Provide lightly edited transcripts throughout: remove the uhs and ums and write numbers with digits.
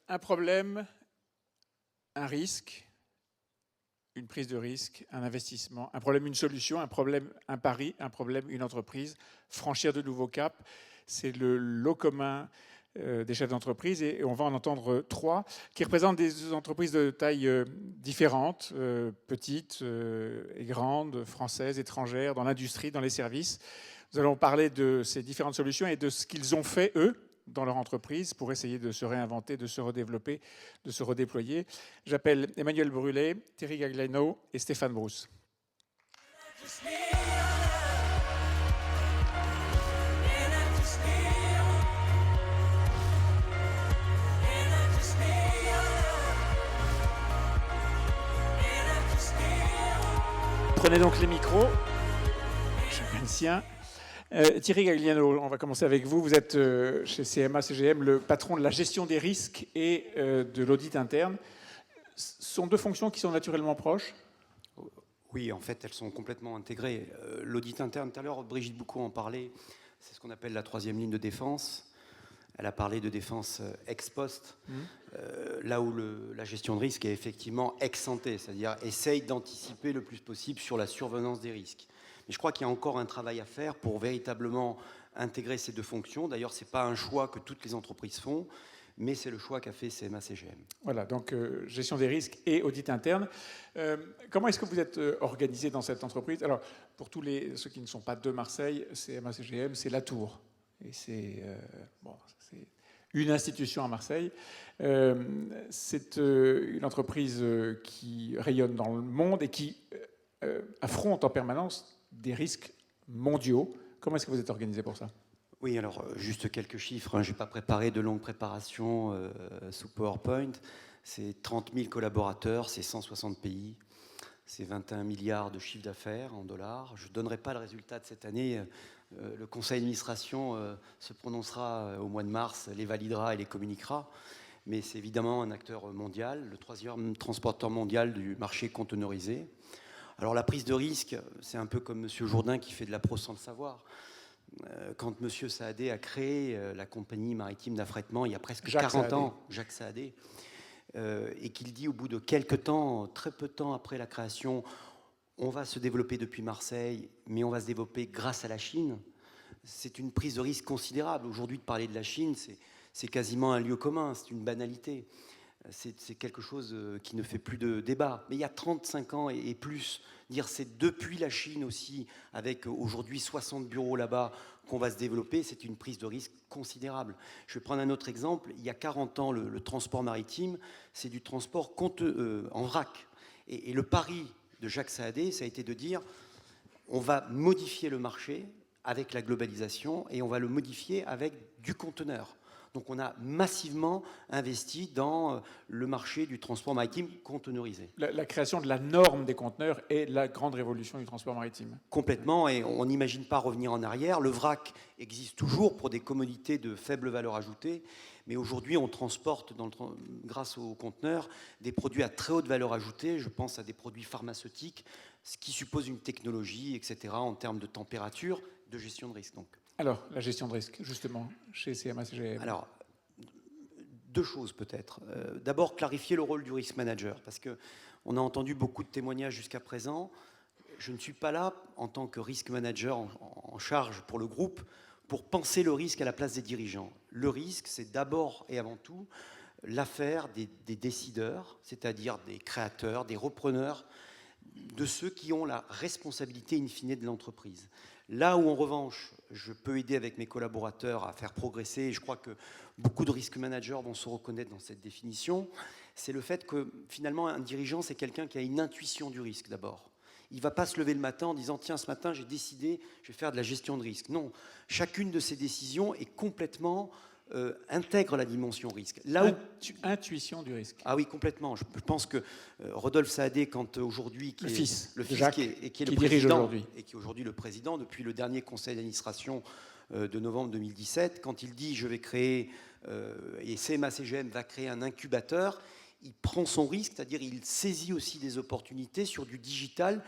Un problème, un risque, une prise de risque, un investissement, un problème, une solution, un problème, un pari, un problème, une entreprise, franchir de nouveaux caps, c'est le lot commun des chefs d'entreprise, et on va en entendre trois qui représentent des entreprises de taille différentes, petites et grandes, françaises, étrangères, dans l'industrie, dans les services. Nous allons parler de ces différentes solutions et de ce qu'ils ont fait, eux, dans leur entreprise pour essayer de se réinventer, de se redévelopper, de se redéployer. J'appelle Emmanuel Brulé, Thierry Gagliano et Stéphane Brousse. Prenez donc les micros, chacun le sien. Thierry Gagliano, on va commencer avec vous. Vous êtes chez CMA-CGM le patron de la gestion des risques et de l'audit interne. Ce sont deux fonctions qui sont naturellement proches? Oui, en fait, elles sont complètement intégrées. L'audit interne, tout à l'heure, Brigitte Boucaud en parlait, c'est ce qu'on appelle la troisième ligne de défense. Elle a parlé de défense ex post, là où la gestion de risque est effectivement ex ante, c'est-à-dire essaye d'anticiper le plus possible sur la survenance des risques. Mais je crois qu'il y a encore un travail à faire pour véritablement intégrer ces deux fonctions. D'ailleurs, ce n'est pas un choix que toutes les entreprises font, mais c'est le choix qu'a fait CMA-CGM. Voilà, donc gestion des risques et audit interne. Comment est-ce que vous êtes organisé dans cette entreprise? Alors, pour tous ceux qui ne sont pas de Marseille, CMA-CGM, c'est la tour. Et c'est une institution à Marseille. C'est une entreprise qui rayonne dans le monde et qui affronte en permanence des risques mondiaux. Comment est-ce que vous êtes organisé pour ça? Oui, alors juste quelques chiffres. Je n'ai pas préparé de longues préparations sous PowerPoint. C'est 30 000 collaborateurs, c'est 160 pays, c'est 21 milliards de chiffre d'affaires en dollars. Je ne donnerai pas le résultat de cette année. Le conseil d'administration se prononcera au mois de mars, les validera et les communiquera. Mais c'est évidemment un acteur mondial, le troisième transporteur mondial du marché conteneurisé. Alors la prise de risque, c'est un peu comme M. Jourdain qui fait de la prose sans le savoir. Quand M. Saadé a créé la compagnie maritime d'affrètement il y a presque 40 ans, Jacques Saadé, et qu'il dit au bout de quelques temps, très peu de temps après la création, on va se développer depuis Marseille, mais on va se développer grâce à la Chine. C'est une prise de risque considérable. Aujourd'hui, de parler de la Chine, c'est quasiment un lieu commun, c'est une banalité. C'est quelque chose qui ne fait plus de débat. Mais il y a 35 ans et plus, dire c'est depuis la Chine aussi, avec aujourd'hui 60 bureaux là-bas, qu'on va se développer, c'est une prise de risque considérable. Je vais prendre un autre exemple. Il y a 40 ans, le transport maritime, c'est du transport en vrac. Et le pari de Jacques Saadé, ça a été de dire on va modifier le marché avec la globalisation et on va le modifier avec du conteneur. Donc on a massivement investi dans le marché du transport maritime conteneurisé. La création de la norme des conteneurs est la grande révolution du transport maritime. Complètement, et on n'imagine pas revenir en arrière. Le vrac existe toujours pour des commodités de faible valeur ajoutée, mais aujourd'hui on transporte, grâce aux conteneurs, des produits à très haute valeur ajoutée. Je pense à des produits pharmaceutiques, ce qui suppose une technologie, etc., en termes de température, de gestion de risque. Donc. Alors, la gestion de risque, justement, chez CMA-CGM. Alors, deux choses peut-être. D'abord, clarifier le rôle du risk manager, parce qu'on a entendu beaucoup de témoignages jusqu'à présent. Je ne suis pas là, en tant que risk manager en charge pour le groupe, pour penser le risque à la place des dirigeants. Le risque, c'est d'abord et avant tout l'affaire des décideurs, c'est-à-dire des créateurs, des repreneurs, de ceux qui ont la responsabilité in fine de l'entreprise. Là où, en revanche, je peux aider avec mes collaborateurs à faire progresser, et je crois que beaucoup de risk managers vont se reconnaître dans cette définition, c'est le fait que, finalement, un dirigeant, c'est quelqu'un qui a une intuition du risque, d'abord. Il ne va pas se lever le matin en disant « Tiens, ce matin, j'ai décidé, je vais faire de la gestion de risque ». Non, chacune de ces décisions est complètement... intègre la dimension risque. Là où... Intuition du risque. Ah oui, complètement. Je pense que Rodolphe Saadé, quand aujourd'hui... Le fils de Jacques, qui dirige aujourd'hui. Et qui est aujourd'hui le président, depuis le dernier conseil d'administration de novembre 2017, quand il dit « je vais créer, et CMA-CGM va créer un incubateur », il prend son risque, c'est-à-dire il saisit aussi des opportunités sur du digital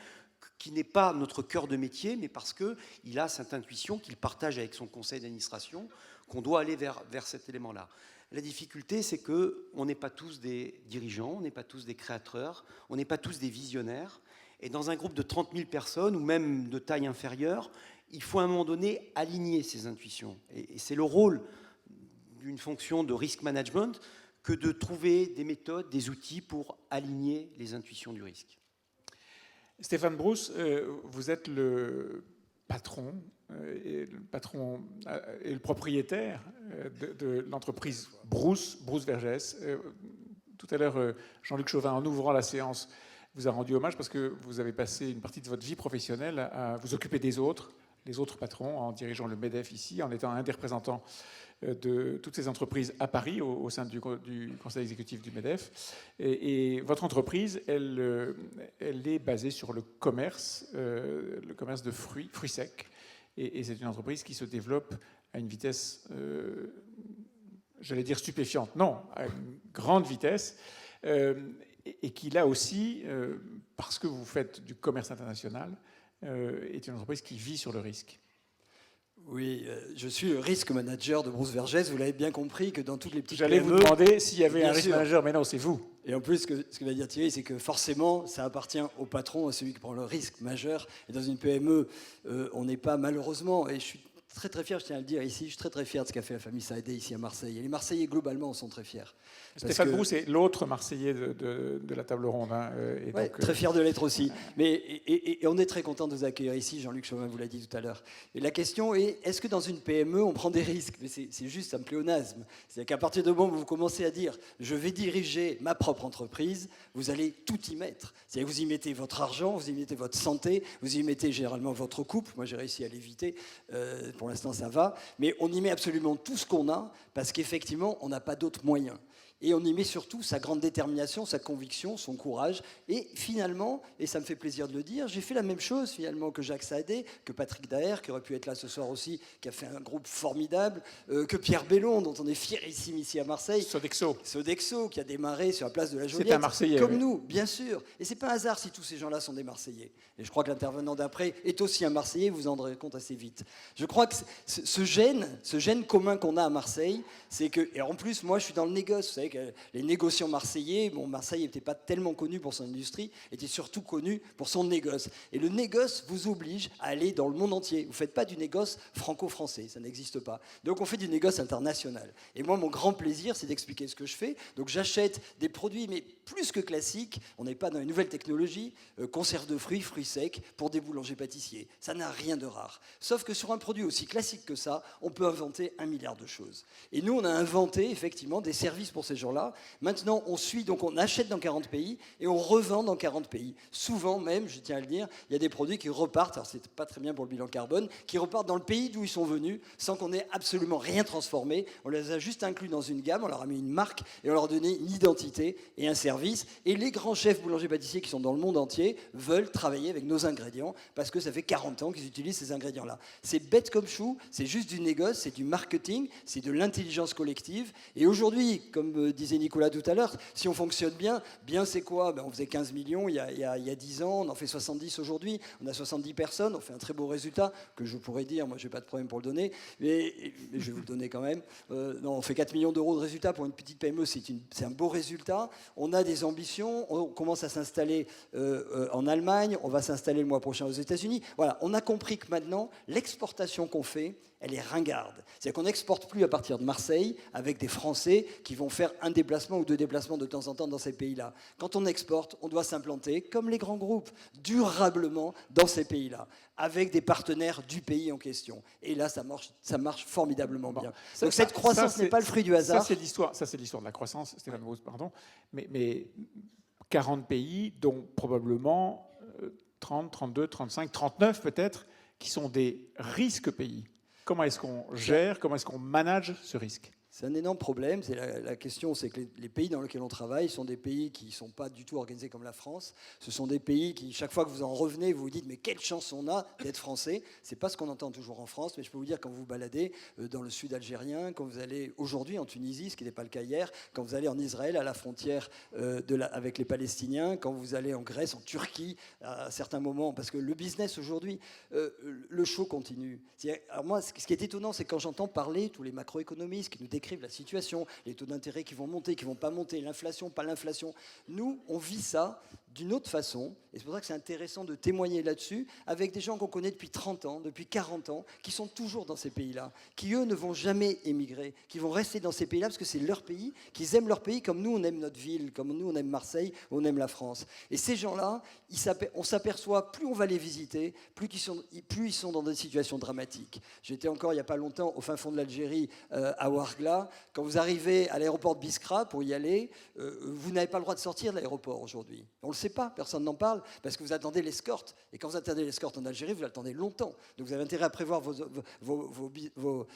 qui n'est pas notre cœur de métier, mais parce qu'il a cette intuition qu'il partage avec son conseil d'administration, qu'on doit aller vers cet élément-là. La difficulté, c'est qu'on n'est pas tous des dirigeants, on n'est pas tous des créateurs, on n'est pas tous des visionnaires. Et dans un groupe de 30 000 personnes, ou même de taille inférieure, il faut à un moment donné aligner ces intuitions. Et c'est le rôle d'une fonction de risk management que de trouver des méthodes, des outils pour aligner les intuitions du risque. Stéphane Brousse, vous êtes le patron et le propriétaire de l'entreprise Brousse Vergès. Tout à l'heure, Jean-Luc Chauvin, en ouvrant la séance, vous a rendu hommage parce que vous avez passé une partie de votre vie professionnelle à vous occuper des autres, les autres patrons, en dirigeant le MEDEF ici, en étant un des représentants de toutes ces entreprises à Paris, au sein du conseil exécutif du MEDEF. Et votre entreprise, elle est basée sur le commerce de fruits secs. Et c'est une entreprise qui se développe à une vitesse, j'allais dire stupéfiante, non, à une grande vitesse, et qui là aussi, parce que vous faites du commerce international, est une entreprise qui vit sur le risque. Oui, je suis le risk manager de Brousse Vergès. Vous l'avez bien compris que dans toutes les petites J'allais PME, vous demander s'il y avait bien un risk sûr. manager, mais non, c'est vous. Et en plus, ce que va dire Thierry, c'est que forcément, ça appartient au patron, à celui qui prend le risque majeur. Et dans une PME, on n'est pas malheureusement, et je suis très très fier, je tiens à le dire ici, je suis très très fier de ce qu'a fait la famille Saadé ici à Marseille. Et les Marseillais, globalement, sont très fiers. Stéphane Brousse est l'autre Marseillais de la table ronde. Hein, et ouais, donc, très fier de l'être aussi. Mais, et on est très content de vous accueillir ici, Jean-Luc Chauvin vous l'a dit tout à l'heure. Et la question est, est-ce que dans une PME, on prend des risques? Mais c'est juste un pléonasme. C'est-à-dire qu'à partir du moment où vous commencez à dire, je vais diriger ma propre entreprise, vous allez tout y mettre. C'est-à-dire que vous y mettez votre argent, vous y mettez votre santé, vous y mettez généralement votre couple. Moi, j'ai réussi à l'éviter. Pour l'instant, ça va. Mais on y met absolument tout ce qu'on a, parce qu'effectivement, on n'a pas d'autres moyens. Et on y met surtout sa grande détermination, sa conviction, son courage. Et finalement, et ça me fait plaisir de le dire, j'ai fait la même chose finalement que Jacques Saadé, que Patrick Daher, qui aurait pu être là ce soir aussi, qui a fait un groupe formidable, que Pierre Bellon, dont on est fierissime ici à Marseille. Sodexo, qui a démarré sur la place de la Joliette. C'est un Marseillais. Comme oui. Nous, bien sûr. Et c'est pas un hasard si tous ces gens-là sont des Marseillais. Et je crois que l'intervenant d'après est aussi un Marseillais, vous en rendrez compte assez vite. Je crois que ce gène commun qu'on a à Marseille, c'est que, et en plus, moi je suis dans le négoce, vous savez que les négociants marseillais, bon, Marseille n'était pas tellement connu pour son industrie, était surtout connu pour son négoce. Et le négoce vous oblige à aller dans le monde entier. Vous ne faites pas du négoce franco-français, ça n'existe pas. Donc on fait du négoce international. Et moi, mon grand plaisir, c'est d'expliquer ce que je fais. Donc j'achète des produits, mais plus que classiques, on n'est pas dans une nouvelle technologie, conserve de fruits secs, pour des boulangers-pâtissiers. Ça n'a rien de rare. Sauf que sur un produit aussi classique que ça, on peut inventer 1 milliard de choses. Et nous, on a inventé effectivement des services pour ces gens-là. Maintenant, on suit, donc on achète dans 40 pays et on revend dans 40 pays. Souvent même, je tiens à le dire, il y a des produits qui repartent, alors c'est pas très bien pour le bilan carbone, qui repartent dans le pays d'où ils sont venus sans qu'on ait absolument rien transformé. On les a juste inclus dans une gamme, on leur a mis une marque et on leur a donné une identité et un service. Et les grands chefs boulangers-pâtissiers qui sont dans le monde entier veulent travailler avec nos ingrédients parce que ça fait 40 ans qu'ils utilisent ces ingrédients-là. C'est bête comme chou, c'est juste du négoce, c'est du marketing, c'est de l'intelligence collective. Et aujourd'hui, comme disait Nicolas tout à l'heure, si on fonctionne bien c'est quoi? On faisait 15 millions il y a 10 ans, on en fait 70 aujourd'hui, on a 70 personnes, on fait un très beau résultat que je pourrais dire, moi j'ai pas de problème pour le donner, mais je vais vous le donner quand même. Non, on fait 4 millions d'euros de résultat pour une petite PME, c'est un beau résultat. On a des ambitions, on commence à s'installer en Allemagne, on va s'installer le mois prochain aux États-Unis. Voilà, on a compris que maintenant, l'exportation qu'on fait, elle est ringarde. C'est-à-dire qu'on n'exporte plus à partir de Marseille avec des Français qui vont faire un déplacement ou 2 déplacements de temps en temps dans ces pays-là. Quand on exporte, on doit s'implanter, comme les grands groupes, durablement dans ces pays-là, avec des partenaires du pays en question. Et là, ça marche formidablement bien. Donc cette croissance n'est pas le fruit du hasard. Ça, c'est l'histoire de la croissance, Stéphane Brousse, pardon. Mais 40 pays, dont probablement 30, 32, 35, 39 peut-être, qui sont des risques pays. Comment est-ce qu'on gère, comment est-ce qu'on manage ce risque? C'est un énorme problème. La question, c'est que les pays dans lesquels on travaille sont des pays qui ne sont pas du tout organisés comme la France. Ce sont des pays qui, chaque fois que vous en revenez, vous vous dites mais quelle chance on a d'être français. C'est pas ce qu'on entend toujours en France, mais je peux vous dire quand vous vous baladez dans le sud algérien, quand vous allez aujourd'hui en Tunisie, ce qui n'est pas le cas hier, quand vous allez en Israël à la frontière avec les Palestiniens, quand vous allez en Grèce, en Turquie, à certains moments, parce que le business aujourd'hui, le show continue. Alors moi, ce qui est étonnant, c'est quand j'entends parler tous les macroéconomistes qui nous décrivent décrivent la situation, les taux d'intérêt qui vont monter, qui ne vont pas monter, l'inflation, pas l'inflation. Nous, on vit ça d'une autre façon, et c'est pour ça que c'est intéressant de témoigner là-dessus, avec des gens qu'on connaît depuis 30 ans, depuis 40 ans, qui sont toujours dans ces pays-là, qui eux ne vont jamais émigrer, qui vont rester dans ces pays-là parce que c'est leur pays, qu'ils aiment leur pays comme nous on aime notre ville, comme nous on aime Marseille, on aime la France. Et ces gens-là, on s'aperçoit, plus on va les visiter, plus ils sont dans des situations dramatiques. J'étais encore il n'y a pas longtemps au fin fond de l'Algérie, à Ouargla. Quand vous arrivez à l'aéroport de Biskra pour y aller, vous n'avez pas le droit de sortir de l'aéroport aujourd'hui. On ne le sait pas, personne n'en parle, parce que vous attendez l'escorte. Et quand vous attendez l'escorte en Algérie, vous l'attendez longtemps. Donc vous avez intérêt à prévoir vos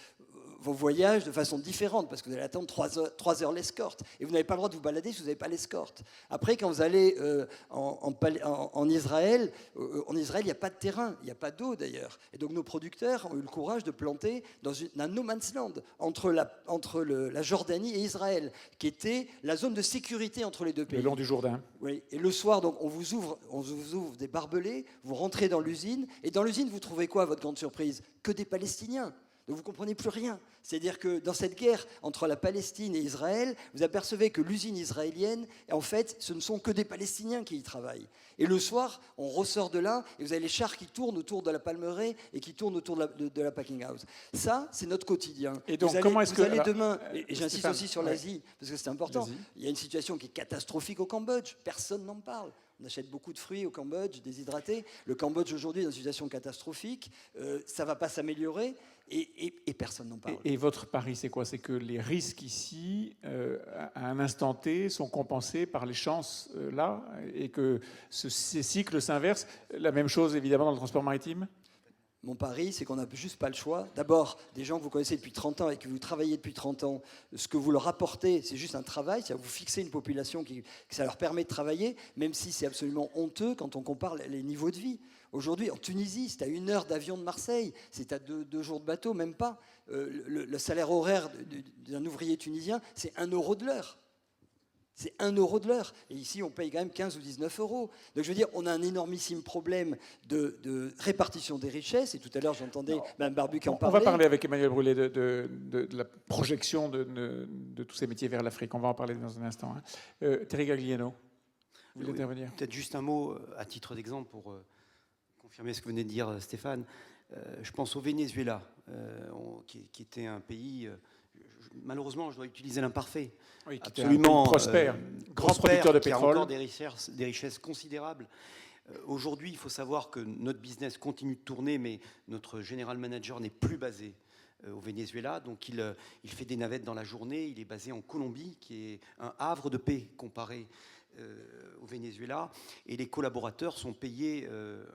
voyages de façon différente, parce que vous allez attendre 3 heures l'escorte. Et vous n'avez pas le droit de vous balader si vous n'avez pas l'escorte. Après, quand vous allez en Israël, il n'y a pas de terrain, il n'y a pas d'eau d'ailleurs. Et donc nos producteurs ont eu le courage de planter dans un no man's land entre la Jordanie et Israël, qui était la zone de sécurité entre les deux pays. Le long du Jourdain. Oui. Et le soir, donc, on vous ouvre des barbelés, vous rentrez dans l'usine, et dans l'usine, vous trouvez quoi, à votre grande surprise? Que des Palestiniens. Donc vous ne comprenez plus rien. C'est-à-dire que dans cette guerre entre la Palestine et Israël, vous apercevez que l'usine israélienne, en fait, ce ne sont que des Palestiniens qui y travaillent. Et le soir, on ressort de là, et vous avez les chars qui tournent autour de la Palmeraie et qui tournent autour de la packing house. Ça, c'est notre quotidien. Et donc, comment est-ce que... Vous allez demain, et j'insiste Stéphane, aussi sur l'Asie, parce que c'est important, il y a une situation qui est catastrophique au Cambodge. Personne n'en parle. On achète beaucoup de fruits au Cambodge, déshydratés. Le Cambodge, aujourd'hui, est dans une situation catastrophique. Ça ne va pas s'améliorer. Et personne n'en parle. Et votre pari, c'est quoi? C'est que les risques ici, à un instant T, sont compensés par les chances là, et que ces cycles s'inversent. La même chose, évidemment, dans le transport maritime? Mon pari, c'est qu'on n'a juste pas le choix. D'abord, des gens que vous connaissez depuis 30 ans et que vous travaillez depuis 30 ans, ce que vous leur apportez, c'est juste un travail. C'est-à-dire que vous fixez une population que ça leur permet de travailler, même si c'est absolument honteux quand on compare les niveaux de vie. Aujourd'hui, en Tunisie, c'est à 1 heure d'avion de Marseille, c'est à 2 jours de bateau, même pas. Le salaire horaire d'un ouvrier tunisien, c'est 1 euro de l'heure. C'est 1 euro de l'heure. Et ici, on paye quand même 15 ou 19 euros. Donc, je veux dire, on a un énormissime problème de répartition des richesses. Et tout à l'heure, j'entendais Mme Barbu qui en parlait. On va parler avec Emmanuel Brûlé de la projection de tous ces métiers vers l'Afrique. On va en parler dans un instant. Thierry Gagliano, vous voulez intervenir? Peut-être juste un mot à titre d'exemple pour confirmer ce que venait de dire Stéphane. Je pense au Venezuela, qui était un pays... malheureusement, je dois utiliser l'imparfait. Oui, qui absolument prospère, grand producteur de pétrole. Qui a encore des richesses considérables. Aujourd'hui, il faut savoir que notre business continue de tourner, mais notre general manager n'est plus basé au Venezuela. Donc, il fait des navettes dans la journée. Il est basé en Colombie, qui est un havre de paix comparé au Venezuela. Et les collaborateurs sont payés,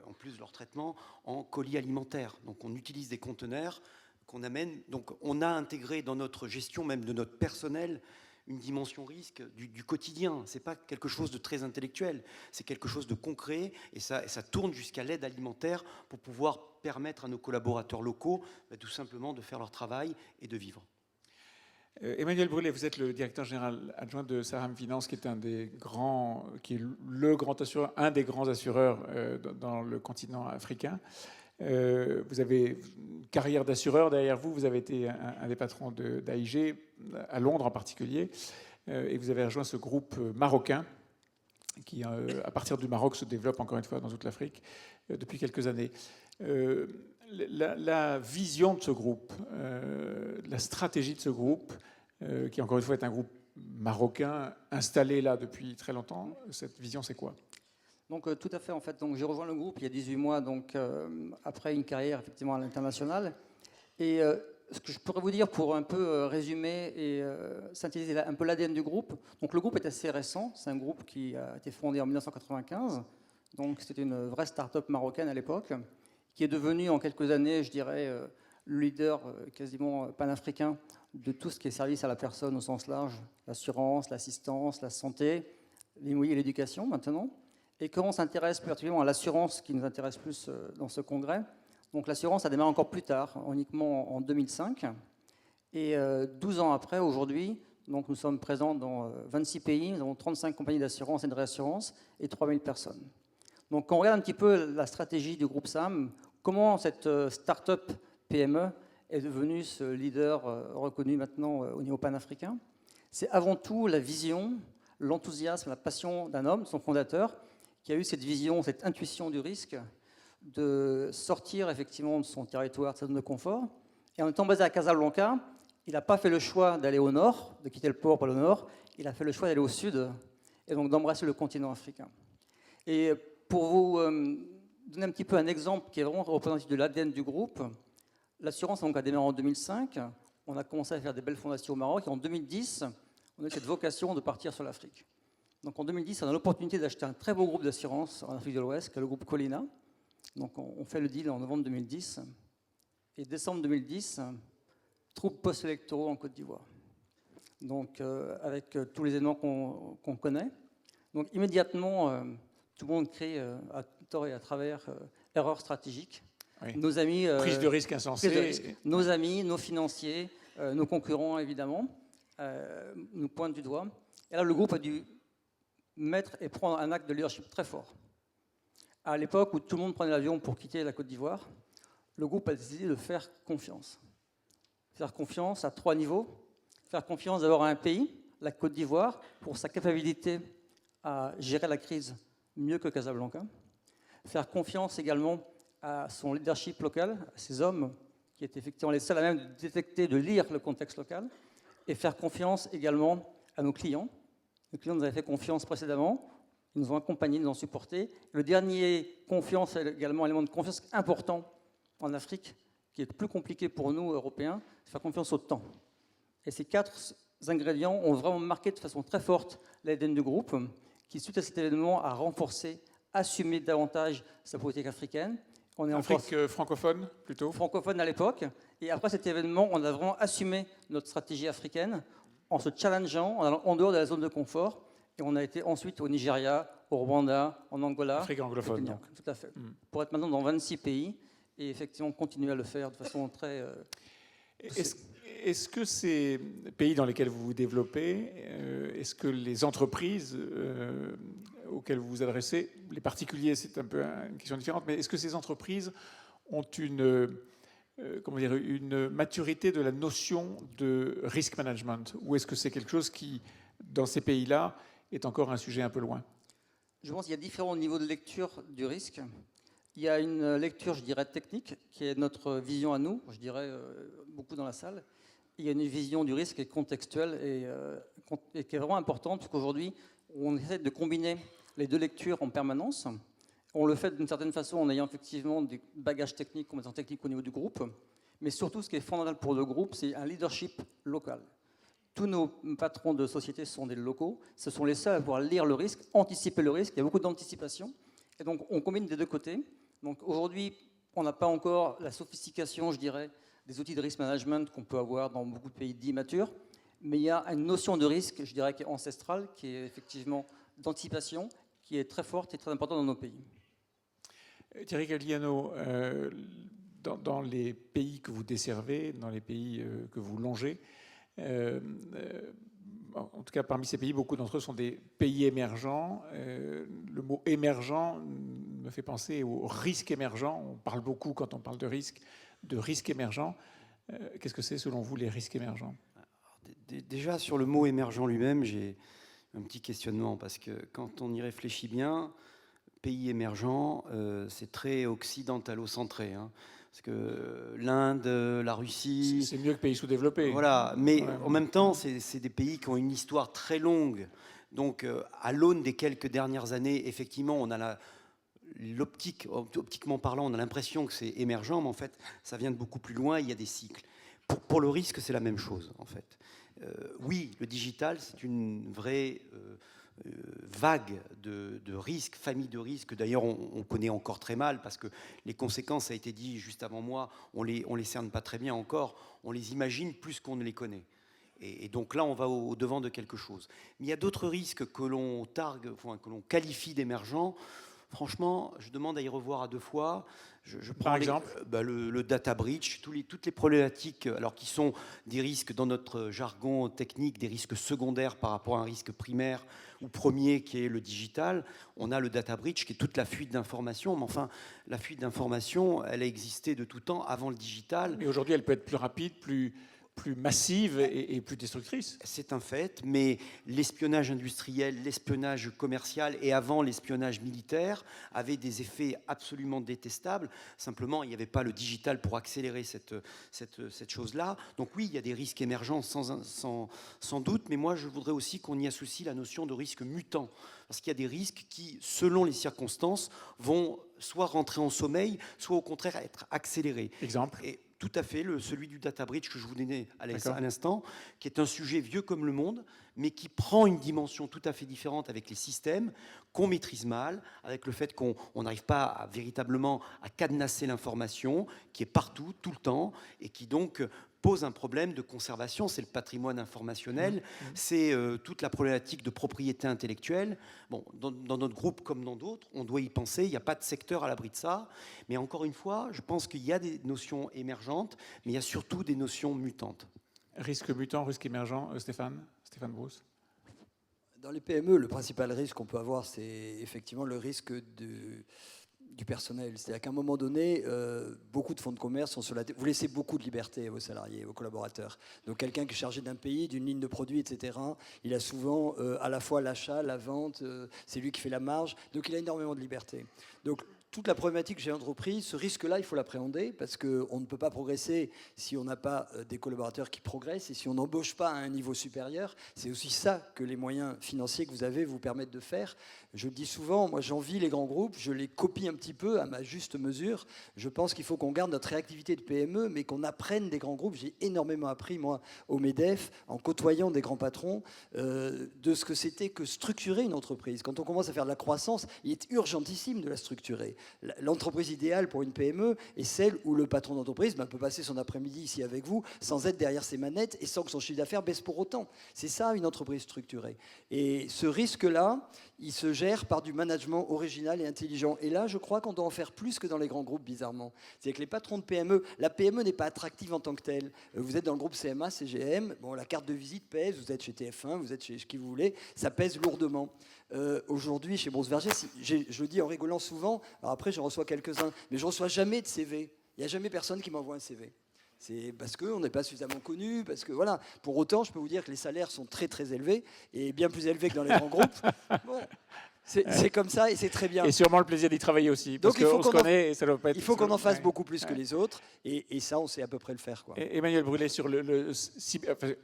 en plus de leur traitement, en colis alimentaires. Donc, on utilise des conteneurs qu'on amène. Donc, on a intégré dans notre gestion, même de notre personnel, une dimension risque du quotidien. Ce n'est pas quelque chose de très intellectuel, c'est quelque chose de concret, et ça tourne jusqu'à l'aide alimentaire pour pouvoir permettre à nos collaborateurs locaux tout simplement de faire leur travail et de vivre. Emmanuel Brûlé, vous êtes le directeur général adjoint de Saram Finance, qui est un des grands assureurs dans le continent africain. Vous avez une carrière d'assureur derrière vous. Vous avez été un des patrons d'AIG, à Londres en particulier. Et vous avez rejoint ce groupe marocain qui, à partir du Maroc, se développe encore une fois dans toute l'Afrique depuis quelques années. La vision de ce groupe, la stratégie de ce groupe, qui encore une fois est un groupe marocain installé là depuis très longtemps, cette vision, c'est quoi ? Donc tout à fait, en fait. Donc j'ai rejoint le groupe il y a 18 mois, donc après une carrière effectivement à l'international. Et ce que je pourrais vous dire pour un peu résumer et synthétiser un peu l'ADN du groupe. Donc le groupe est assez récent. C'est un groupe qui a été fondé en 1995. Donc c'était une vraie start-up marocaine à l'époque, qui est devenue en quelques années, je dirais, le leader quasiment panafricain de tout ce qui est service à la personne au sens large, l'assurance, l'assistance, la santé, l'immobilier et l'éducation maintenant. Et quand on s'intéresse plus particulièrement à l'assurance, qui nous intéresse plus dans ce congrès, donc l'assurance a démarré encore plus tard, uniquement en 2005. Et 12 ans après, aujourd'hui, donc nous sommes présents dans 26 pays, nous avons 35 compagnies d'assurance et de réassurance et 3000 personnes. Donc quand on regarde un petit peu la stratégie du groupe SAM, comment cette start-up PME est devenu ce leader reconnu maintenant au niveau panafricain. C'est avant tout la vision, l'enthousiasme, la passion d'un homme, son fondateur, qui a eu cette vision, cette intuition du risque, de sortir effectivement de son territoire, de sa zone de confort. Et en étant basé à Casablanca, il n'a pas fait le choix d'aller au nord, de quitter le port pour le nord, il a fait le choix d'aller au sud, et donc d'embrasser le continent africain. Et pour vous donner un petit peu un exemple qui est vraiment représentatif de l'ADN du groupe, l'assurance a démarré en 2005, on a commencé à faire des belles fondations au Maroc, et en 2010, on a eu cette vocation de partir sur l'Afrique. Donc en 2010, on a l'opportunité d'acheter un très beau groupe d'assurance en Afrique de l'Ouest, qui est le groupe Colina. Donc on fait le deal en novembre 2010. Et décembre 2010, troupes post-électoraux en Côte d'Ivoire. Donc avec tous les éléments qu'on connaît. Donc immédiatement, tout le monde crie à tort et à travers erreur stratégique. Oui. Nos amis, Prise de risque insensée. nos amis, nos financiers, nos concurrents évidemment, nous pointent du doigt. Et là, le groupe a dû mettre et prendre un acte de leadership très fort. À l'époque où tout le monde prenait l'avion pour quitter la Côte d'Ivoire, le groupe a décidé de faire confiance. Faire confiance à 3 niveaux. Faire confiance d'abord à un pays, la Côte d'Ivoire, pour sa capacité à gérer la crise mieux que Casablanca. Faire confiance également à son leadership local, à ses hommes, qui étaient effectivement les seuls à même de détecter, de lire le contexte local. Et faire confiance également à nos clients. Les clients nous avaient fait confiance précédemment, ils nous ont accompagnés, nous ont supportés. Le dernier confiance est également un élément de confiance important en Afrique, qui est plus compliqué pour nous, Européens, c'est faire confiance au temps. Et ces 4 ingrédients ont vraiment marqué de façon très forte l'ADN du groupe, qui, suite à cet événement, a renforcé, assumé davantage sa politique africaine. On est Afrique francophone, plutôt. Francophone à l'époque. Et après cet événement, on a vraiment assumé notre stratégie africaine en se challengeant, en allant en dehors de la zone de confort. Et on a été ensuite au Nigeria, au Rwanda, en Angola. Afrique anglophone, donc. Tout à fait. Pour être maintenant dans 26 pays et effectivement continuer à le faire de façon très... Est-ce que ces pays dans lesquels vous vous développez, est-ce que les entreprises auxquelles vous vous adressez, les particuliers, c'est un peu une question différente, mais est-ce que ces entreprises ont une maturité de la notion de risk management, ou est-ce que c'est quelque chose qui, dans ces pays-là, est encore un sujet un peu loin? Je pense qu'il y a différents niveaux de lecture du risque. Il y a une lecture, je dirais, technique, qui est notre vision à nous, je dirais beaucoup dans la salle. Il y a une vision du risque qui est contextuelle et qui est vraiment importante, parce qu'aujourd'hui, on essaie de combiner les 2 lectures en permanence. On le fait d'une certaine façon en ayant effectivement des bagages techniques, compétences techniques au niveau du groupe, mais surtout, ce qui est fondamental pour le groupe, c'est un leadership local. Tous nos patrons de société sont des locaux, ce sont les seuls à pouvoir lire le risque, anticiper le risque, il y a beaucoup d'anticipation, et donc on combine des 2 côtés. Donc aujourd'hui, on n'a pas encore la sophistication, je dirais, des outils de risk management qu'on peut avoir dans beaucoup de pays dits matures, mais il y a une notion de risque, je dirais, qui est ancestrale, qui est effectivement d'anticipation, qui est très forte et très importante dans nos pays. Thierry Gagliano, dans les pays que vous desservez, dans les pays que vous longez, en tout cas parmi ces pays, beaucoup d'entre eux sont des pays émergents. Le mot émergent me fait penser au risque émergent. On parle beaucoup, quand on parle de risque émergent. Qu'est-ce que c'est selon vous les risques émergents? Déjà sur le mot émergent lui-même, j'ai un petit questionnement, parce que quand on y réfléchit bien, pays émergent, c'est très occidentalo-centré, hein. Parce que l'Inde, la Russie... C'est mieux que pays sous-développés. Voilà, mais en même temps, c'est des pays qui ont une histoire très longue. Donc, à l'aune des quelques dernières années, effectivement, on a optiquement parlant, on a l'impression que c'est émergent, mais en fait, ça vient de beaucoup plus loin, il y a des cycles. Pour le risque, c'est la même chose, en fait. Oui, le digital, c'est une vraie... vague de risques, famille de risques, d'ailleurs on connaît encore très mal, parce que les conséquences, ça a été dit juste avant moi, on les cerne pas très bien encore, on les imagine plus qu'on ne les connaît. Et donc là, on va au devant de quelque chose. Mais il y a d'autres risques que l'on targue, enfin, que l'on qualifie d'émergents. Franchement, je demande à y revoir à 2 fois. Je prends Par exemple le data breach, toutes les problématiques, alors qui sont des risques dans notre jargon technique, des risques secondaires par rapport à un risque primaire ou premier qui est le digital. On a le data breach qui est toute la fuite d'informations. Mais enfin, la fuite d'informations, elle a existé de tout temps avant le digital. Et aujourd'hui, elle peut être plus rapide, plus massive et plus destructrice. C'est un fait, mais l'espionnage industriel, l'espionnage commercial et avant l'espionnage militaire avaient des effets absolument détestables. Simplement, il n'y avait pas le digital pour accélérer cette chose-là. Donc oui, il y a des risques émergents sans doute, mais moi je voudrais aussi qu'on y associe la notion de risque mutant. Parce qu'il y a des risques qui, selon les circonstances, vont soit rentrer en sommeil, soit au contraire être accélérés. Exemple. Et tout à fait, celui du data breach que je vous donnais à l'instant, qui est un sujet vieux comme le monde, mais qui prend une dimension tout à fait différente avec les systèmes qu'on maîtrise mal, avec le fait qu'on n'arrive pas véritablement à cadenasser l'information, qui est partout, tout le temps, et qui donc pose un problème de conservation. C'est le patrimoine informationnel, c'est toute la problématique de propriété intellectuelle. Bon, dans notre groupe comme dans d'autres, on doit y penser, il n'y a pas de secteur à l'abri de ça, mais encore une fois, je pense qu'il y a des notions émergentes, mais il y a surtout des notions mutantes. Risque mutant, risque émergent, Stéphane Brousse. Dans les PME, le principal risque qu'on peut avoir, c'est effectivement le risque du personnel. C'est-à-dire qu'à un moment donné, beaucoup de fonds de commerce sont sur la vous laissez beaucoup de liberté à vos salariés, aux collaborateurs. Donc quelqu'un qui est chargé d'un pays, d'une ligne de produits, etc., il a souvent à la fois l'achat, la vente, c'est lui qui fait la marge, donc il a énormément de liberté. Donc toute la problématique chez l'entreprise, ce risque-là, il faut l'appréhender parce qu'on ne peut pas progresser si on n'a pas des collaborateurs qui progressent et si on n'embauche pas à un niveau supérieur. C'est aussi ça que les moyens financiers que vous avez vous permettent de faire. Je le dis souvent, moi j'envie les grands groupes, je les copie un petit peu à ma juste mesure. Je pense qu'il faut qu'on garde notre réactivité de PME, mais qu'on apprenne des grands groupes. J'ai énormément appris, moi, au MEDEF, en côtoyant des grands patrons, de ce que c'était que structurer une entreprise. Quand on commence à faire de la croissance, il est urgentissime de la structurer. L'entreprise idéale pour une PME est celle où le patron d'entreprise peut passer son après-midi ici avec vous sans être derrière ses manettes et sans que son chiffre d'affaires baisse pour autant. C'est ça une entreprise structurée. Et ce risque-là, il se gère par du management original et intelligent. Et là, je crois qu'on doit en faire plus que dans les grands groupes, bizarrement. C'est que les patrons de PME, la PME n'est pas attractive en tant que telle. Vous êtes dans le groupe CMA, CGM, bon, la carte de visite pèse, vous êtes chez TF1, vous êtes chez qui vous voulez, ça pèse lourdement. Aujourd'hui, chez Brousse Berger, je le dis en rigolant souvent, alors après j'en reçois quelques-uns, mais je ne reçois jamais de CV. Il n'y a jamais personne qui m'envoie un CV. C'est parce qu'on n'est pas suffisamment connu, parce que voilà. Pour autant, je peux vous dire que les salaires sont très très élevés, et bien plus élevés que dans les grands groupes. Bon, c'est comme ça et c'est très bien. Et sûrement le plaisir d'y travailler aussi. Parce Donc il faut qu'on se connaît et ça doit pas être... Il faut qu'on en fasse beaucoup plus que les autres, et ça, on sait à peu près le faire, quoi. Emmanuel Brûlé, sur le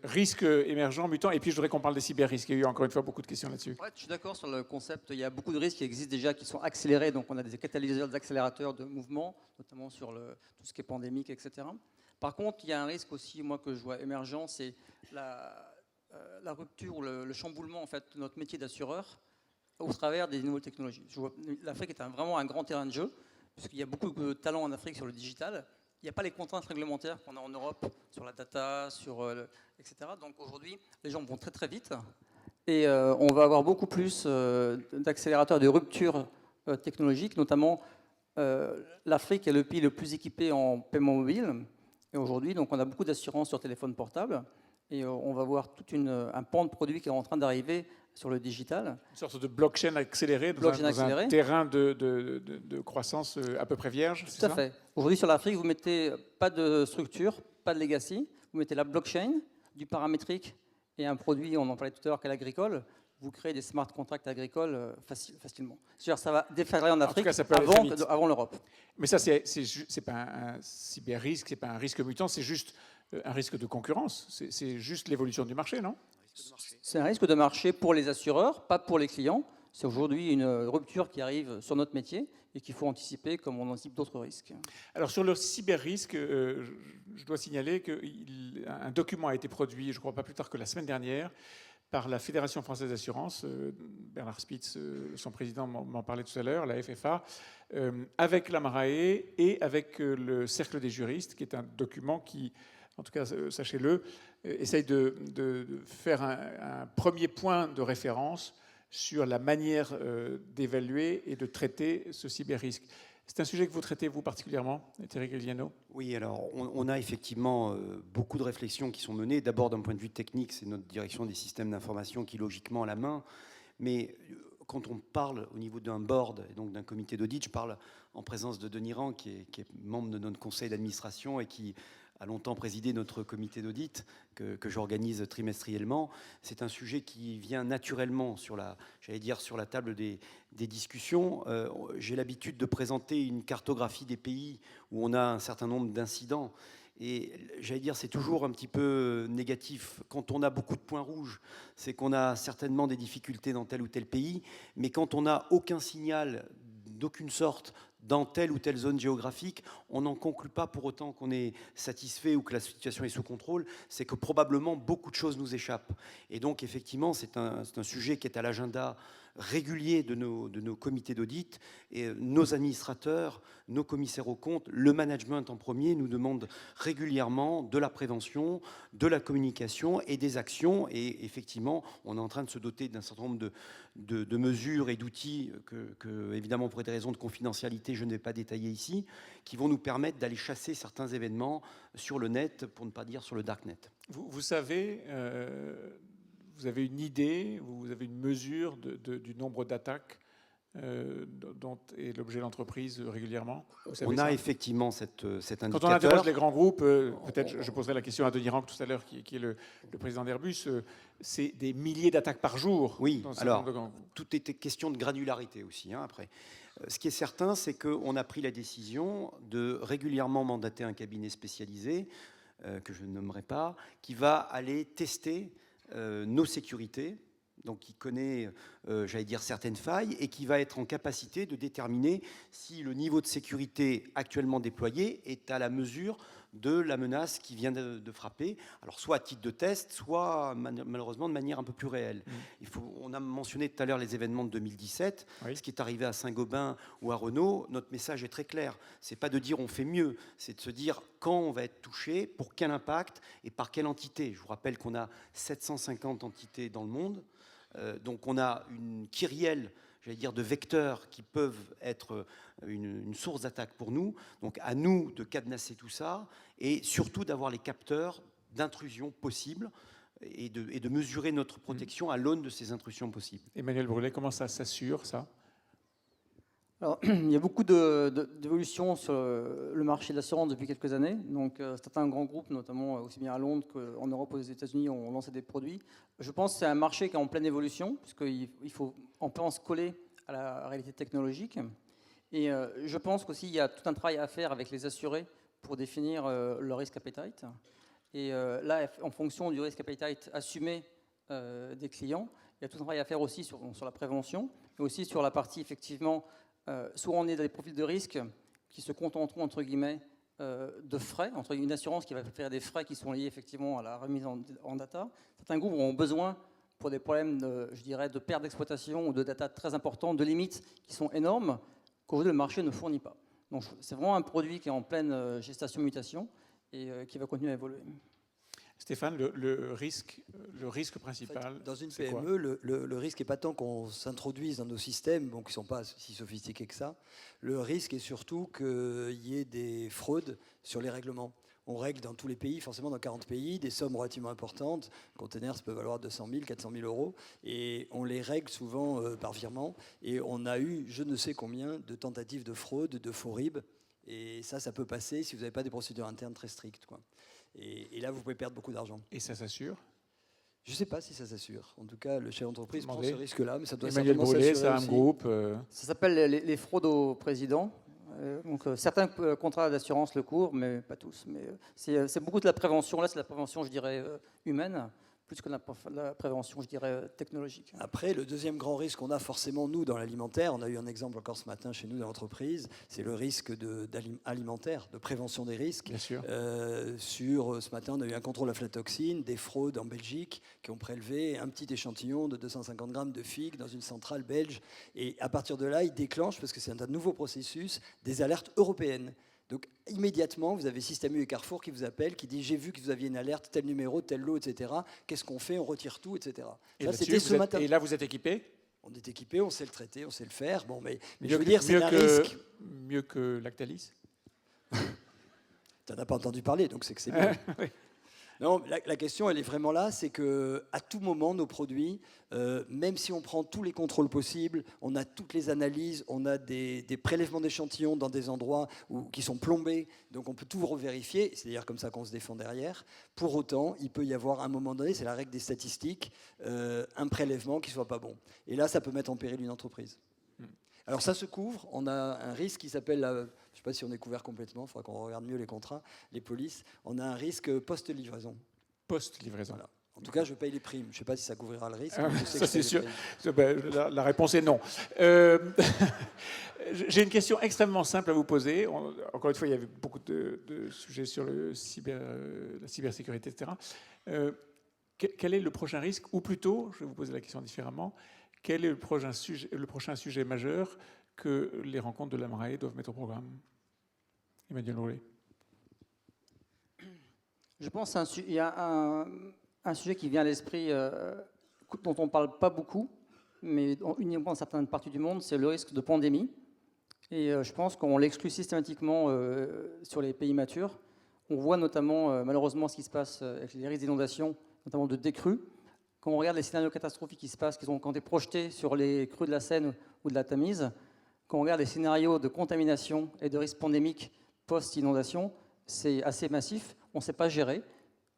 risque émergent, mutant, et puis je voudrais qu'on parle des cyber-risques. Il y a eu encore une fois beaucoup de questions là-dessus. Ouais, je suis d'accord sur le concept. Il y a beaucoup de risques qui existent déjà, qui sont accélérés. Donc on a des catalyseurs, des accélérateurs de mouvement, notamment sur tout ce qui est pandémique, etc. Par contre, il y a un risque aussi, moi, que je vois émergent, c'est la rupture ou le chamboulement en fait, de notre métier d'assureur au travers des nouvelles technologies. L'Afrique est vraiment un grand terrain de jeu, puisqu'il y a beaucoup de talents en Afrique sur le digital. Il n'y a pas les contraintes réglementaires qu'on a en Europe sur la data, etc. Donc aujourd'hui, les gens vont très très vite et on va avoir beaucoup plus d'accélérateurs de rupture technologique, notamment l'Afrique est le pays le plus équipé en paiement mobile. Et aujourd'hui, donc, on a beaucoup d'assurances sur téléphone portable et on va voir tout un pan de produits qui est en train d'arriver sur le digital. Une sorte de blockchain accélérée dans un terrain de croissance à peu près vierge. Tout à fait. Aujourd'hui, sur l'Afrique, vous mettez pas de structure, pas de legacy. Vous mettez la blockchain, du paramétrique et un produit, on en parlait tout à l'heure, qu'à l'agricole. Vous créez des smart contracts agricoles facilement. C'est-à-dire ça va déferler en Afrique avant l'Europe. Mais ça, c'est pas un cyber-risque, c'est pas un risque mutant, c'est juste un risque de concurrence. C'est juste l'évolution du marché, non ? C'est un risque de marché pour les assureurs, pas pour les clients. C'est aujourd'hui une rupture qui arrive sur notre métier et qu'il faut anticiper comme on anticipe d'autres risques. Alors sur le cyber-risque, je dois signaler qu'un document a été produit, je ne crois pas plus tard que la semaine dernière, par la Fédération française d'assurance, Bernard Spitz, son président m'en parlait tout à l'heure, la FFA, avec la MARAE et avec le Cercle des juristes, qui est un document qui, en tout cas, sachez-le, essaye de faire un premier point de référence sur la manière d'évaluer et de traiter ce cyber-risque. C'est un sujet que vous traitez, vous, particulièrement, Thierry Galliano? Oui, alors on a effectivement beaucoup de réflexions qui sont menées. D'abord, d'un point de vue technique, c'est notre direction des systèmes d'information qui, logiquement, a la main. Mais quand on parle au niveau d'un board, et donc d'un comité d'audit, je parle en présence de Denis Rand, qui est membre de notre conseil d'administration et qui a longtemps présidé notre comité d'audit que j'organise trimestriellement. C'est un sujet qui vient naturellement sur la table des discussions. J'ai l'habitude de présenter une cartographie des pays où on a un certain nombre d'incidents. Et c'est toujours un petit peu négatif. Quand on a beaucoup de points rouges, c'est qu'on a certainement des difficultés dans tel ou tel pays. Mais quand on n'a aucun signal d'aucune sorte dans telle ou telle zone géographique, on n'en conclut pas pour autant qu'on est satisfait ou que la situation est sous contrôle. C'est que probablement beaucoup de choses nous échappent. Et donc effectivement, c'est un sujet qui est à l'agenda régulier de nos comités d'audit, et nos administrateurs, nos commissaires aux comptes, le management en premier, nous demandent régulièrement de la prévention, de la communication et des actions. Et effectivement, on est en train de se doter d'un certain nombre de mesures et d'outils que, évidemment, pour des raisons de confidentialité, je ne vais pas détailler ici, qui vont nous permettre d'aller chasser certains événements sur le net, pour ne pas dire sur le darknet. Vous savez... vous avez une idée, vous avez une mesure du nombre d'attaques dont est l'objet l'entreprise régulièrement? On a effectivement cet indicateur. Quand on interroge les grands groupes, peut-être je poserai la question à Denis Rand tout à l'heure, qui est le président d'Airbus, c'est des milliers d'attaques par jour. Oui, alors tout était question de granularité aussi, après. Ce qui est certain, c'est qu'on a pris la décision de régulièrement mandater un cabinet spécialisé, que je ne nommerai pas, qui va aller tester nos sécurités, donc qui connaît, certaines failles, et qui va être en capacité de déterminer si le niveau de sécurité actuellement déployé est à la mesure de la menace qui vient de frapper, alors soit à titre de test, soit malheureusement de manière un peu plus réelle. On a mentionné tout à l'heure les événements de 2017, oui. Ce qui est arrivé à Saint-Gobain ou à Renault. Notre message est très clair, c'est pas de dire on fait mieux, c'est de se dire quand on va être touché, pour quel impact et par quelle entité. Je vous rappelle qu'on a 750 entités dans le monde, donc on a une kyrielle de vecteurs qui peuvent être une source d'attaque pour nous. Donc à nous de cadenasser tout ça et surtout d'avoir les capteurs d'intrusion possibles et de mesurer notre protection à l'aune de ces intrusions possibles. Emmanuel Brulé, comment ça s'assure, ça? Alors, il y a beaucoup d'évolutions sur le marché de l'assurance depuis quelques années. Donc, certains grands groupes, notamment aussi bien à Londres qu'en Europe ou aux États-Unis, ont lancé des produits. Je pense que c'est un marché qui est en pleine évolution, puisqu'il faut en pense coller à la réalité technologique. Et je pense qu'aussi, il y a tout un travail à faire avec les assurés pour définir leur risk appetite. Et là, en fonction du risk appetite assumé des clients, il y a tout un travail à faire aussi sur la prévention, mais aussi sur la partie, effectivement, soit on est dans des profils de risque qui se contenteront, entre guillemets, de frais, entre une assurance qui va faire des frais qui sont liés effectivement à la remise en data. Certains groupes ont besoin, pour des problèmes de perte d'exploitation ou de data très importants, de limites qui sont énormes, qu'aujourd'hui le marché ne fournit pas. Donc c'est vraiment un produit qui est en pleine gestation-mutation et qui va continuer à évoluer. Stéphane, le risque principal, en fait, dans une PME, le risque n'est pas tant qu'on s'introduise dans nos systèmes, qui ne sont pas si sophistiqués que ça. Le risque est surtout qu'il y ait des fraudes sur les règlements. On règle dans tous les pays, forcément dans 40 pays, des sommes relativement importantes. Les containers, ça peut valoir 200 000, 400 000 euros. Et on les règle souvent par virement. Et on a eu je ne sais combien de tentatives de fraude, de faux RIB. Et ça peut passer si vous n'avez pas des procédures internes très strictes, quoi. Et là, vous pouvez perdre beaucoup d'argent. Et ça s'assure? Je ne sais pas si ça s'assure. En tout cas, le chef d'entreprise prend ce risque-là, mais ça doit Emmanuel Brulé, c'est un groupe. Ça s'appelle les fraudes au président. Donc, certains contrats d'assurance le couvrent, mais pas tous. Mais c'est beaucoup de la prévention. Là, c'est la prévention, je dirais, humaine, plus que la prévention, je dirais, technologique. Après, le deuxième grand risque qu'on a forcément, nous, dans l'alimentaire, on a eu un exemple encore ce matin chez nous dans l'entreprise, c'est le risque alimentaire, de prévention des risques. Bien sûr. Ce matin, on a eu un contrôle aflatoxine, des fraudes en Belgique qui ont prélevé un petit échantillon de 250 grammes de figues dans une centrale belge. Et à partir de là, ils déclenchent, parce que c'est un nouveau processus, des alertes européennes. Donc immédiatement, vous avez Système U et Carrefour qui vous appellent, qui dit j'ai vu que vous aviez une alerte, tel numéro, tel lot, etc. Qu'est-ce qu'on fait? On retire tout, etc. Et là, vous êtes équipé? On est équipé, on sait le traiter, on sait le faire. Bon, mais je Mieux veux que- dire, c'est mieux un que- risque. Mieux que Lactalis. Tu n'en as pas entendu parler, donc c'est que c'est bien. Oui. Non, la question, elle est vraiment là, c'est qu'à tout moment, nos produits, même si on prend tous les contrôles possibles, on a toutes les analyses, on a des prélèvements d'échantillons dans des endroits qui sont plombés, donc on peut tout revérifier, c'est d'ailleurs comme ça qu'on se défend derrière. Pour autant, il peut y avoir à un moment donné, c'est la règle des statistiques, un prélèvement qui ne soit pas bon. Et là, ça peut mettre en péril une entreprise. Alors ça se couvre, on a un risque qui s'appelle, je ne sais pas si on est couvert complètement, il faudra qu'on regarde mieux les contrats, les polices, on a un risque post-livraison. Post-livraison. Voilà. En tout cas, je paye les primes. Je ne sais pas si ça couvrira le risque. Ah, mais je sais ça, que c'est je paye sûr. les primes. La réponse est non. J'ai une question extrêmement simple à vous poser. Encore une fois, il y avait beaucoup de sujets sur la cybersécurité, etc. Quel est le prochain risque? Ou plutôt, je vais vous poser la question différemment, quel est le prochain sujet majeur que les rencontres de l'AMRAE doivent mettre au programme? Emmanuel Roulet. Je pense qu'il y a un sujet qui vient à l'esprit dont on ne parle pas beaucoup, mais uniquement dans certaines parties du monde, c'est le risque de pandémie. Et je pense qu'on l'exclut systématiquement sur les pays matures. On voit notamment, malheureusement, ce qui se passe avec les risques d'inondation, notamment de décrues. Quand on regarde les scénarios catastrophiques qui se passent, qui ont été projetés sur les crues de la Seine ou de la Tamise, quand on regarde les scénarios de contamination et de risque pandémique post-inondation, c'est assez massif. On ne sait pas gérer,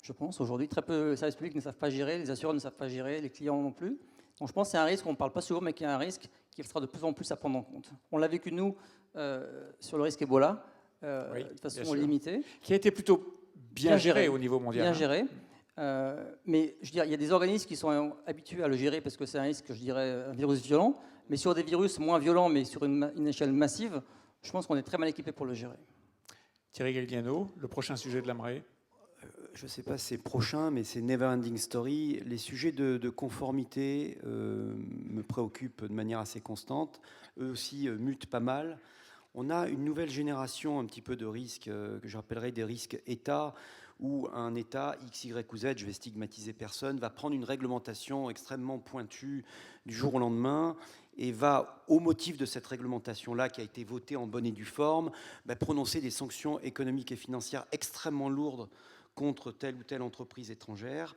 je pense, aujourd'hui. Très peu de services publics ne savent pas gérer, les assureurs ne savent pas gérer, les clients non plus. Donc je pense que c'est un risque qu'on ne parle pas souvent, mais qui est un risque qui sera de plus en plus à prendre en compte. On l'a vécu, nous, sur le risque Ebola, Oui, de façon bien sûr. limitée. Qui a été plutôt bien géré au niveau mondial. Bien hein. géré. Mais je veux dire, il y a des organismes qui sont habitués à le gérer parce que c'est un risque, je dirais, un virus violent. Mais sur des virus moins violents, mais sur une échelle massive, je pense qu'on est très mal équipé pour le gérer. Thierry Galliano, le prochain sujet de l'AMRAE. Je ne sais pas si c'est prochain, mais c'est Never Ending Story. Les sujets de conformité me préoccupent de manière assez constante. Eux aussi mutent pas mal. On a une nouvelle génération un petit peu de risques, que j'appellerais des risques État, où un État, X, Y ou Z, je vais stigmatiser personne, va prendre une réglementation extrêmement pointue du jour au lendemain et va, au motif de cette réglementation-là qui a été votée en bonne et due forme, prononcer des sanctions économiques et financières extrêmement lourdes contre telle ou telle entreprise étrangère.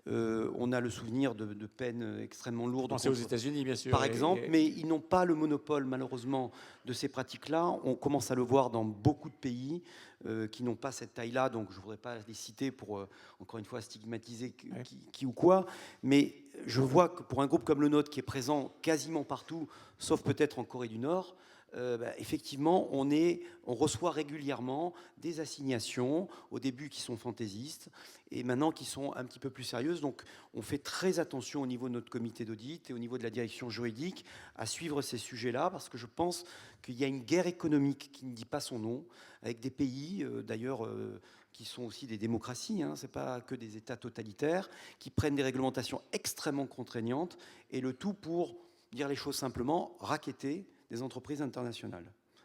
On a le souvenir de peines extrêmement lourdes. Pensez aux États-Unis, bien sûr. Par exemple, mais ils n'ont pas le monopole, malheureusement, de ces pratiques-là. On commence à le voir dans beaucoup de pays qui n'ont pas cette taille-là, donc je ne voudrais pas les citer pour, encore une fois, stigmatiser qui ou quoi. Mais je vois que pour un groupe comme le nôtre, qui est présent quasiment partout, sauf peut-être en Corée du Nord, effectivement, on reçoit régulièrement des assignations, au début qui sont fantaisistes, et maintenant qui sont un petit peu plus sérieuses. Donc on fait très attention au niveau de notre comité d'audit et au niveau de la direction juridique à suivre ces sujets-là, parce que je pense qu'il y a une guerre économique qui ne dit pas son nom, avec des pays, d'ailleurs, qui sont aussi des démocraties, ce n'est pas que des États totalitaires, qui prennent des réglementations extrêmement contraignantes, et le tout pour, dire les choses simplement, racketter des entreprises internationales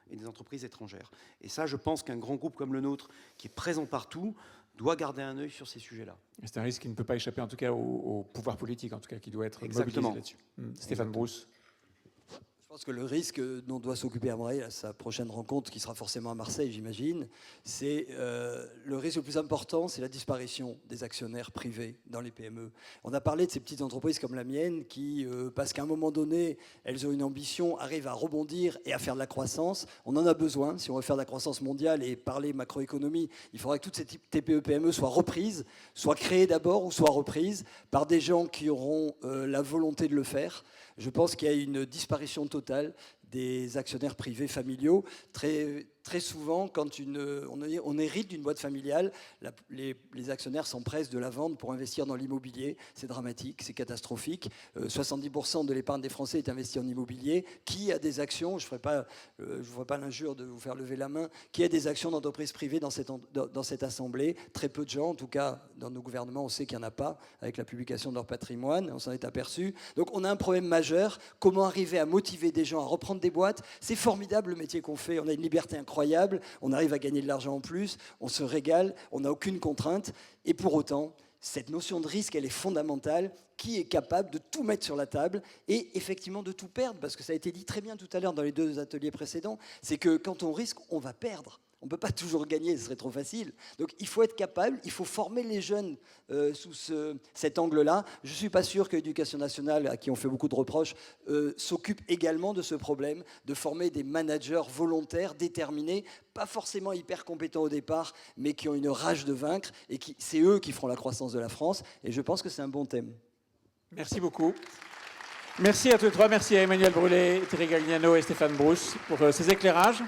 et des entreprises étrangères. Et ça, je pense qu'un grand groupe comme le nôtre, qui est présent partout, doit garder un œil sur ces sujets-là. C'est un risque qui ne peut pas échapper, en tout cas, au pouvoir politique, en tout cas, qui doit être Exactement. mobilisé là-dessus. Stéphane Brousse. Je pense que le risque dont doit s'occuper Amrae à sa prochaine rencontre, qui sera forcément à Marseille, j'imagine, c'est le risque le plus important, c'est la disparition des actionnaires privés dans les PME. On a parlé de ces petites entreprises comme la mienne qui, parce qu'à un moment donné, elles ont une ambition, arrivent à rebondir et à faire de la croissance. On en a besoin. Si on veut faire de la croissance mondiale et parler macroéconomie, il faudra que toutes ces TPE-PME soient reprises, soient créées d'abord ou soient reprises par des gens qui auront la volonté de le faire. Je pense qu'il y a une disparition totale des actionnaires privés familiaux. Très souvent, quand on hérite d'une boîte familiale, les actionnaires s'empressent de la vendre pour investir dans l'immobilier. C'est dramatique, c'est catastrophique. 70% de l'épargne des Français est investie en immobilier. Qui a des actions, je ne vous ferai pas l'injure de vous faire lever la main, qui a des actions d'entreprises privées dans cette assemblée? Très peu de gens, en tout cas dans nos gouvernements, on sait qu'il n'y en a pas, avec la publication de leur patrimoine, on s'en est aperçu. Donc on a un problème majeur. Comment arriver à motiver des gens à reprendre des boîtes? C'est formidable le métier qu'on fait, on a une liberté incroyable, on arrive à gagner de l'argent en plus, on se régale, on n'a aucune contrainte, et pour autant, cette notion de risque, elle est fondamentale. Qui est capable de tout mettre sur la table et effectivement de tout perdre? Parce que ça a été dit très bien tout à l'heure dans les 2 ateliers précédents, c'est que quand on risque, on va perdre. On ne peut pas toujours gagner, ce serait trop facile. Donc il faut être capable, il faut former les jeunes sous cet angle-là. Je ne suis pas sûr que l'Éducation nationale, à qui on fait beaucoup de reproches, s'occupe également de ce problème, de former des managers volontaires, déterminés, pas forcément hyper compétents au départ, mais qui ont une rage de vaincre, et c'est eux qui feront la croissance de la France. Et je pense que c'est un bon thème. Merci beaucoup. Merci à tous les trois. Merci à Emmanuel Brûlé, Thierry Gagliano et Stéphane Brousse pour ces éclairages.